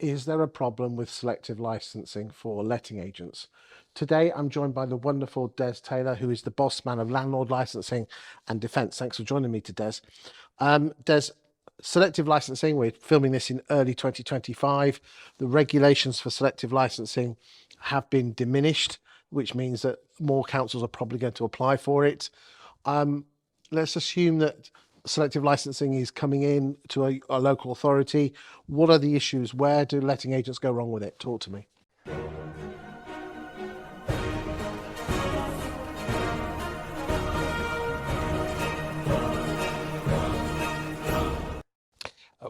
Is there a problem with selective licensing for letting agents? Today, I'm joined by the wonderful Des Taylor, who is the boss man of Landlord Licensing and Defence. Thanks for joining me today, Des. Des, selective licensing, we're filming this in early 2025. The regulations for selective licensing have been diminished, which means that more councils are probably going to apply for it. Let's assume that selective licensing is coming in to a local authority. What are the issues? Where do letting agents go wrong with it? Talk to me.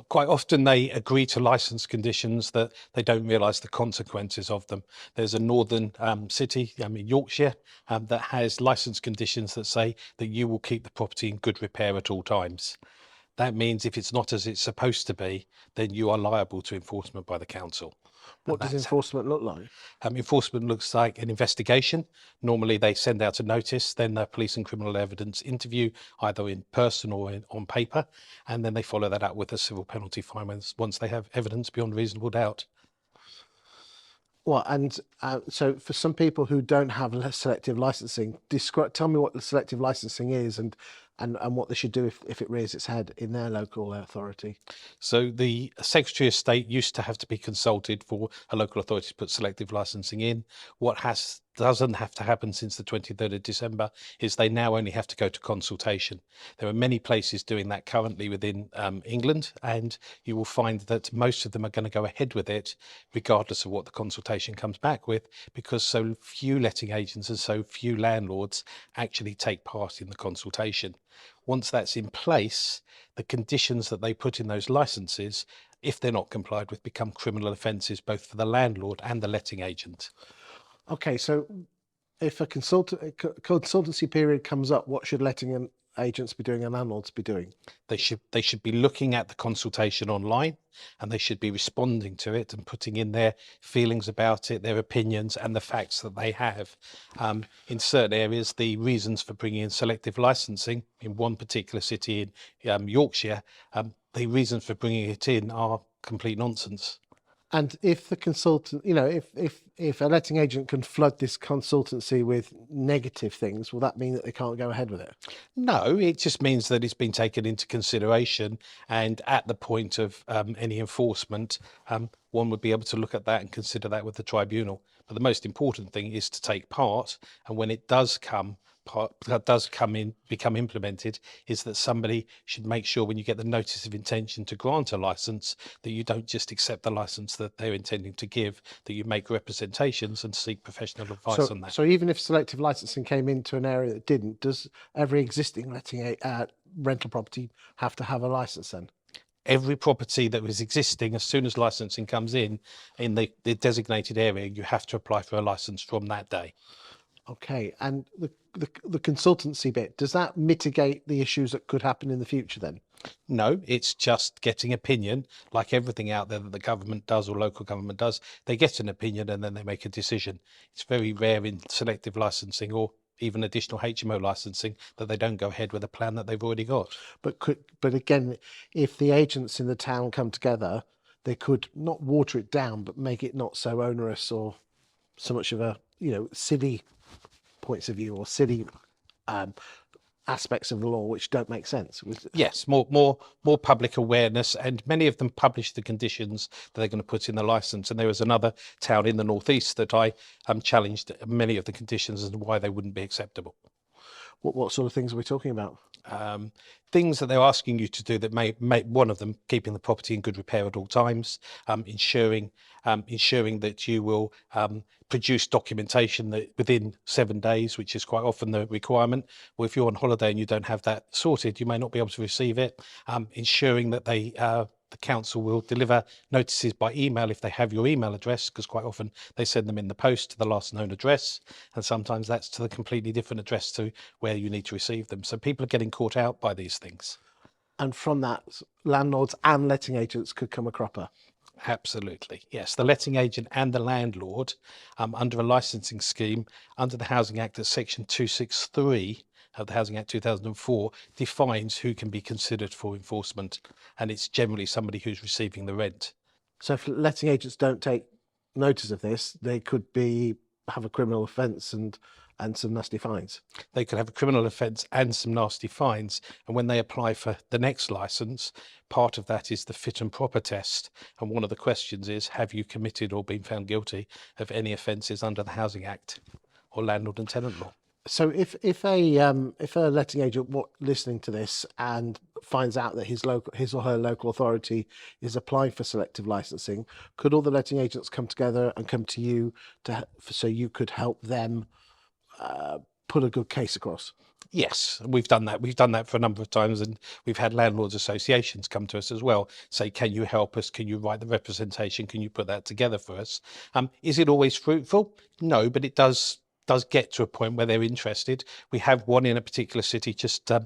Quite often they agree to license conditions that they don't realise the consequences of them. There's a northern city, Yorkshire, that has license conditions that say that you will keep the property in good repair at all times. That means if it's not as it's supposed to be, then you are liable to enforcement by the council. What does enforcement look like? Enforcement looks like an investigation. Normally they send out a notice, then the police and criminal evidence interview, either in person or on paper, and then they follow that up with a civil penalty fine once they have evidence beyond reasonable doubt. Well, and so for some people who don't have selective licensing, tell me what the selective licensing is and what they should do if it rears its head in their local authority. So the Secretary of State used to have to be consulted for a local authority to put selective licensing in. What doesn't have to happen since the 23rd of December is they now only have to go to consultation. There are many places doing that currently within England, and you will find that most of them are going to go ahead with it regardless of what the consultation comes back with, because so few letting agents and so few landlords actually take part in the consultation. Once that's in place, the conditions that they put in those licenses, if they're not complied with, become criminal offences both for the landlord and the letting agent. Okay, so if a consultancy period comes up, what should letting agents be doing and landlords be doing? They should be looking at the consultation online, and they should be responding to it and putting in their feelings about it, their opinions and the facts that they have. In certain areas, the reasons for bringing in selective licensing in one particular city in Yorkshire, the reasons for bringing it in are complete nonsense. And if the consultant, if a letting agent can flood this consultancy with negative things, will that mean that they can't go ahead with it? No, it just means that it's been taken into consideration, and at the point of any enforcement, one would be able to look at that and consider that with the tribunal. But the most important thing is to take part, and when it does become implemented, is that somebody should make sure when you get the notice of intention to grant a license that you don't just accept the license that they're intending to give, that you make representations and seek professional advice on that. So even if selective licensing came into an area that didn't, does every existing letting rental property have to have a license then? Every property that was existing, as soon as licensing comes in the designated area, you have to apply for a license from that day. Okay, and the consultancy bit, does that mitigate the issues that could happen in the future then? No, it's just getting opinion, like everything out there that the government does or local government does. They get an opinion and then they make a decision. It's very rare in selective licensing or even additional HMO licensing that they don't go ahead with a plan that they've already got. But again, if the agents in the town come together, they could not water it down, but make it not so onerous or so much of a, silly points of view or silly aspects of the law which don't make sense. Yes, more public awareness, and many of them publish the conditions that they're going to put in the license. And there was another town in the northeast that I challenged many of the conditions and why they wouldn't be acceptable. What sort of things are we talking about? Things that they're asking you to do that may one of them, keeping the property in good repair at all times, ensuring that you will produce documentation that within 7 days, which is quite often the requirement. Well, if you're on holiday and you don't have that sorted, you may not be able to receive it. Ensuring that the council will deliver notices by email if they have your email address, because quite often they send them in the post to the last known address, and sometimes that's to the completely different address to where you need to receive them. So people are getting caught out by these things. And from that, landlords and letting agents could come a cropper. Absolutely, yes. The letting agent and the landlord, under a licensing scheme, under the Housing Act at Section 263 of the Housing Act 2004, defines who can be considered for enforcement, and it's generally somebody who's receiving the rent. So if letting agents don't take notice of this, they could have a criminal offence and some nasty fines. They could have a criminal offence and some nasty fines. And when they apply for the next licence, part of that is the fit and proper test. And one of the questions is, have you committed or been found guilty of any offences under the Housing Act or landlord and tenant law? So if a letting agent listening to this and finds out that his or her local authority is applying for selective licensing, could all the letting agents come together and come to you so you could help them put a good case across? Yes, we've done that. We've done that for a number of times, and we've had landlords associations come to us as well, say, can you help us? Can you write the representation? Can you put that together for us? Is it always fruitful? No, but it does get to a point where they're interested. We have one in a particular city just a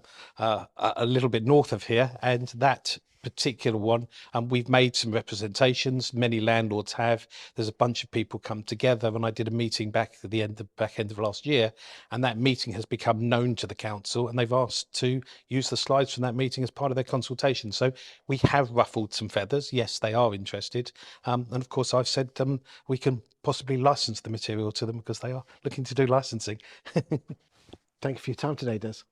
little bit north of here, and that particular one, we've made some representations. Many landlords have. There's a bunch of people come together, and I did a meeting back at the back end of last year, and that meeting has become known to the council, and they've asked to use the slides from that meeting as part of their consultation. So we have ruffled some feathers. Yes, they are interested, and of course I've said we can possibly license the material to them because they are looking to do licensing. Thank you for your time today, Des.